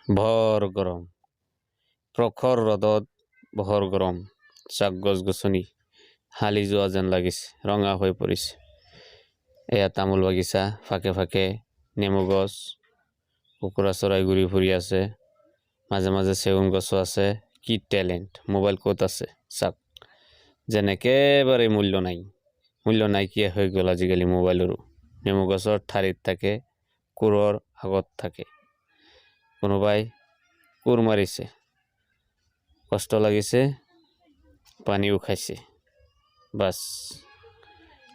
ভৰ গৰম, প্ৰখৰ ৰ'দত ভৰ গৰম। চাক গছ-গছনি হালি যোৱা যেন লাগিছে, ৰঙা হৈ পৰিছে। এয়া তামোল বাগিচা, ফাকে ফাকে নেমু গছ, কুকুৰা চৰাই ঘূৰি ফুৰি আছে, মাজে মাজে চেগুন গছো আছে। কি টেলেণ্ট! মোবাইল ক'ত আছে চাওক, যেন একেবাৰে মূল্য নাইকিয়া হৈ গ'ল আজিকালি মোবাইলৰো। নেমু গছৰ ঠাৰিত থাকে, কোৰৰ আগত থাকে। কোনোবাই কোৰ মাৰিছে, কষ্ট লাগিছে, পানীও খাইছে। বাছ,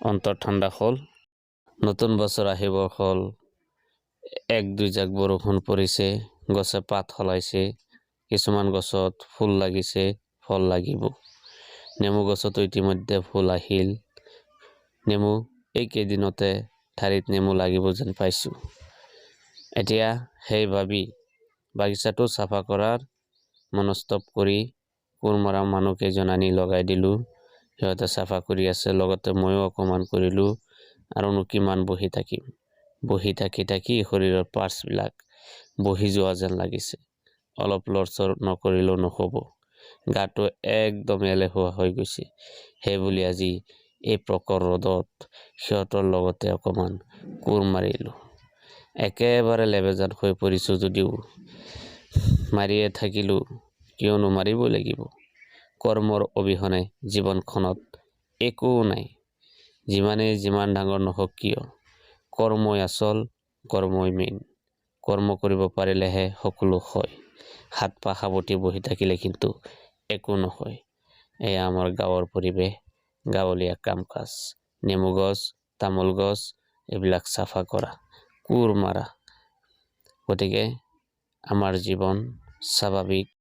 অন্তৰ ঠাণ্ডা হ'ল। নতুন বছৰ আহিব হ'ল। এক দুই জাক বৰষুণ পৰিছে, গছে পাত সলাইছে, কিছুমান গছত ফুল লাগিছে, ফল লাগিব। নেমু গছতো ইতিমধ্যে ফুল আহিল। নেমু এইকেইদিনতে ঠাৰিত নেমু লাগিব যেন পাইছোঁ। এতিয়া সেই ভাবি বাগিচাটো চাফা কৰাৰ মনস্তপ কৰি কোৰ মৰা মানুহ কেইজন আনি লগাই দিলোঁ। সিহঁতে চাফা কৰি আছে, লগতে ময়ো অকণমান কৰিলোঁ। আৰুনো কিমান বহি থাকিম। বহি থাকি থাকি শৰীৰৰ পাৰ্টছবিলাক বহি যোৱা যেন লাগিছে। অলপ লৰচৰ নকৰিলেও নহ'ব। গাটো একদম এলেহুৱা হৈ গৈছে। সেইবুলি আজি এই প্ৰখৰ ৰ'দত সিহঁতৰ লগতে অকণমান কোৰ মাৰিলোঁ। একেবাৰে লেবেজান হৈ পৰিছোঁ যদিও মাৰিয়ে থাকিলোঁ, কিয়নো মাৰিবই লাগিব। কৰ্মৰ অবিহনে জীৱনখনত একো নাই। যিমান ডাঙৰ নহওক কিয়, কৰ্মই আচল, কৰ্মই মেইন। কৰ্ম কৰিব পাৰিলেহে সকলো হয়। হাত পা সাৱটি বহি থাকিলে কিন্তু একো নহয়। এয়া আমাৰ গাঁৱৰ পৰিৱেশ, গাঁৱলীয়া কাম-কাজ। নেমু গছ, তামোল গছ এইবিলাক চাফা কৰা, কোৰ মাৰা। গতিকে আমাৰ জীৱন স্বাভাৱিক